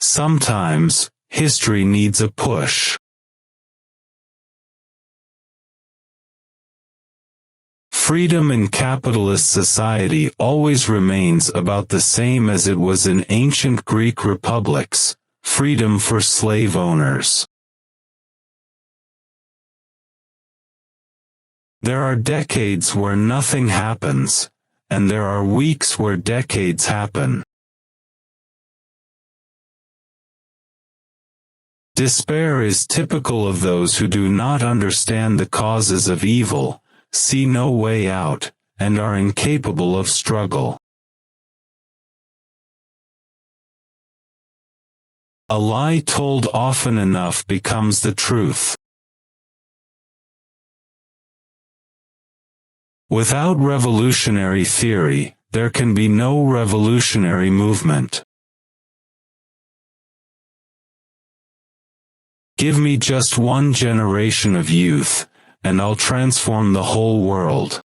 Sometimes, history needs a push. Freedom in capitalist society always remains about the same as it was in ancient Greek republics: freedom for slave owners. There are decades where nothing happens, and there are weeks where decades happen. Despair is typical of those who do not understand the causes of evil, see no way out, and are incapable of struggle. A lie told often enough becomes the truth. Without revolutionary theory, there can be no revolutionary movement. Give me just one generation of youth, and I'll transform the whole world.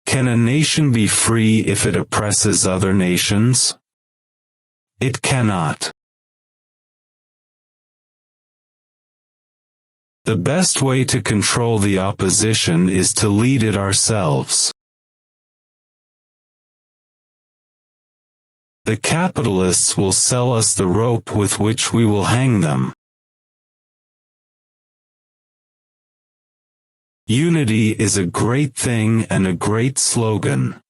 Can a nation be free if it oppresses other nations? It cannot. The best way to control the opposition is to lead it ourselves. The capitalists will sell us the rope with which we will hang them. Unity is a great thing and a great slogan.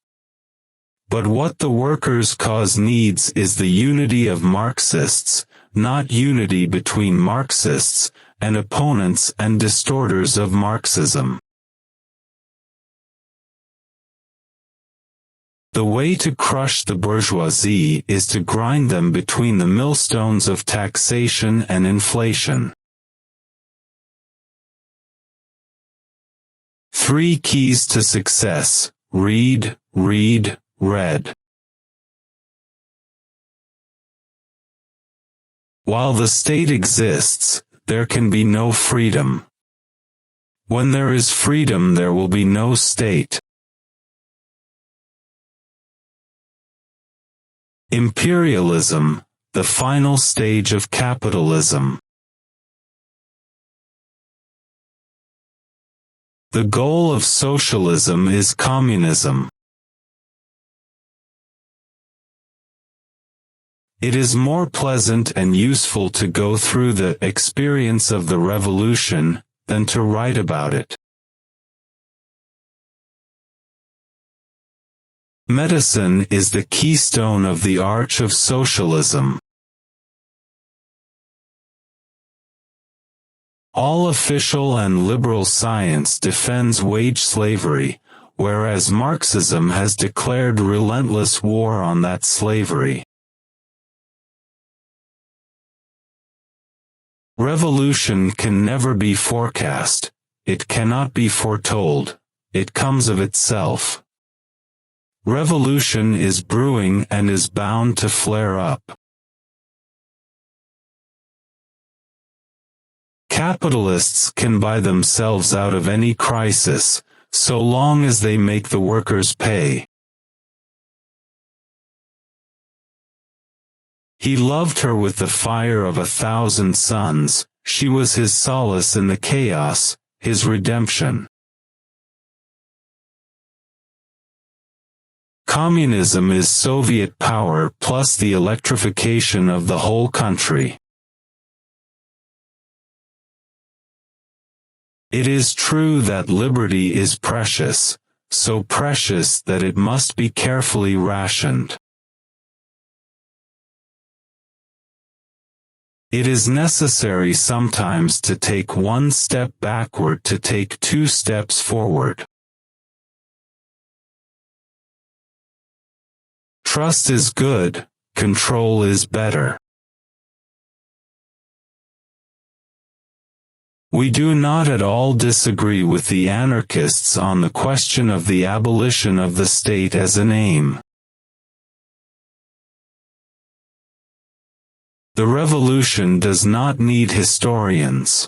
But what the workers' cause needs is the unity of Marxists, not unity between Marxists and opponents and distorters of Marxism. The way to crush the bourgeoisie is to grind them between the millstones of taxation and inflation. 3 keys to success: read, read, read. While the state exists, there can be no freedom. When there is freedom, there will be no state. Imperialism, the final stage of capitalism. The goal of socialism is communism. It is more pleasant and useful to go through the experience of the revolution than to write about it. Medicine is the keystone of the arch of socialism. All official and liberal science defends wage slavery, whereas Marxism has declared relentless war on that slavery. Revolution can never be forecast, it cannot be foretold, it comes of itself. Revolution is brewing and is bound to flare up. Capitalists can buy themselves out of any crisis, so long as they make the workers pay. He loved her with the fire of 1,000 suns, she was his solace in the chaos, his redemption. Communism is Soviet power plus the electrification of the whole country. It is true that liberty is precious, so precious that it must be carefully rationed. It is necessary sometimes to take one step backward to take 2 steps forward. Trust is good, control is better. We do not at all disagree with the anarchists on the question of the abolition of the state as an aim. The revolution does not need historians.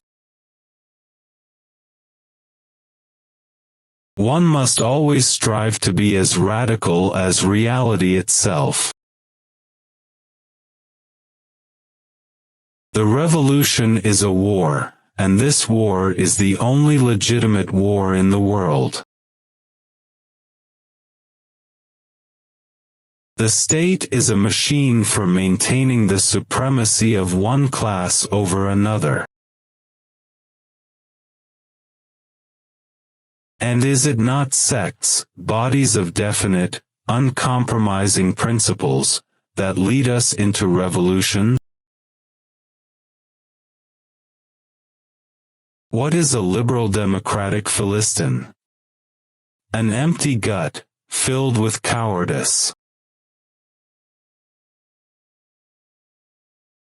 One must always strive to be as radical as reality itself. The revolution is a war, and this war is the only legitimate war in the world. The state is a machine for maintaining the supremacy of one class over another. And is it not sects, bodies of definite, uncompromising principles, that lead us into revolution? What is a liberal democratic Philistine? An empty gut, filled with cowardice.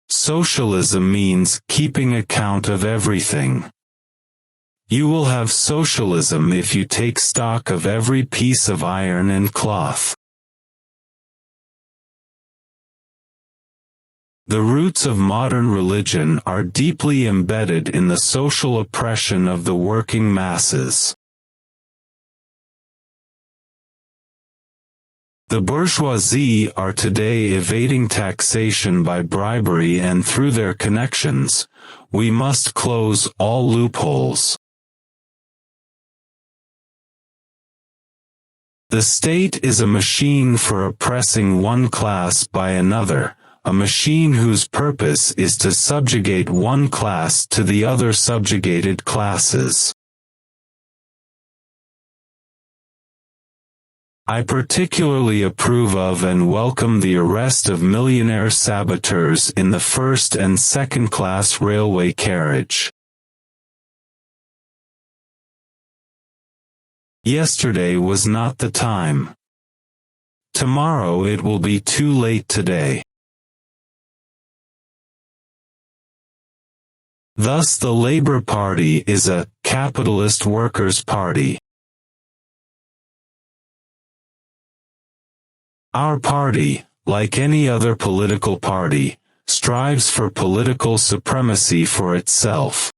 Socialism means keeping account of everything. You will have socialism if you take stock of every piece of iron and cloth. The roots of modern religion are deeply embedded in the social oppression of the working masses. The bourgeoisie are today evading taxation by bribery and through their connections. We must close all loopholes. The state is a machine for oppressing one class by another, a machine whose purpose is to subjugate one class to the other subjugated classes. I particularly approve of and welcome the arrest of millionaire saboteurs in the first and second-class railway carriage. Yesterday was not the time. Tomorrow it will be too late today. Thus the Labour Party is a capitalist workers' party. Our party, like any other political party, strives for political supremacy for itself.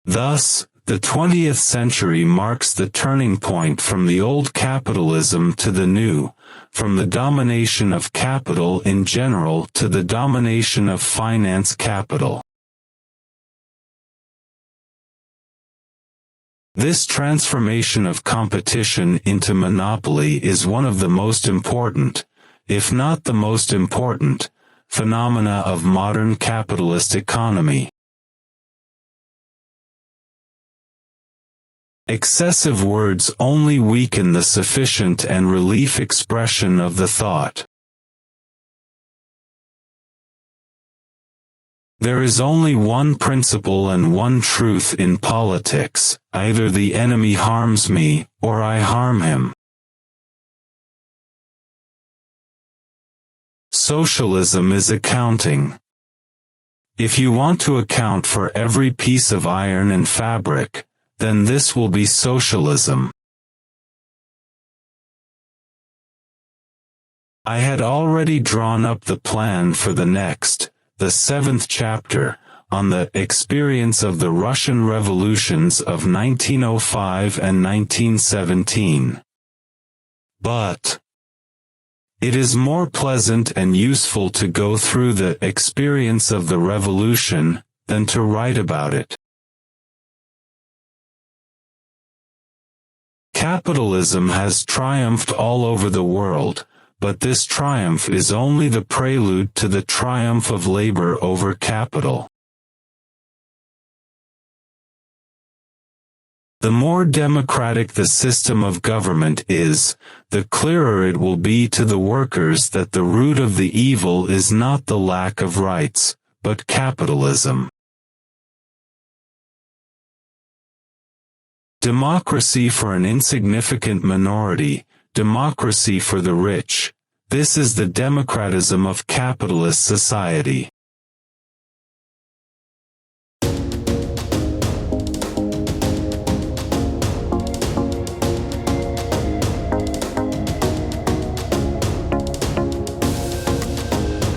Thus, the 20th century marks the turning point from the old capitalism to the new, from the domination of capital in general to the domination of finance capital. This transformation of competition into monopoly is one of the most important, if not the most important, phenomena of modern capitalist economy. Excessive words only weaken the sufficient and relief expression of the thought. There is only one principle and one truth in politics: either the enemy harms me, or I harm him. Socialism is accounting. If you want to account for every piece of iron and fabric, then this will be socialism. I had already drawn up the plan for the next, the 7th chapter, on the experience of the Russian revolutions of 1905 and 1917. But it is more pleasant and useful to go through the experience of the revolution than to write about it. Capitalism has triumphed all over the world, but this triumph is only the prelude to the triumph of labor over capital. The more democratic the system of government is, the clearer it will be to the workers that the root of the evil is not the lack of rights, but capitalism. Democracy for an insignificant minority, democracy for the rich. This is the democratism of capitalist society.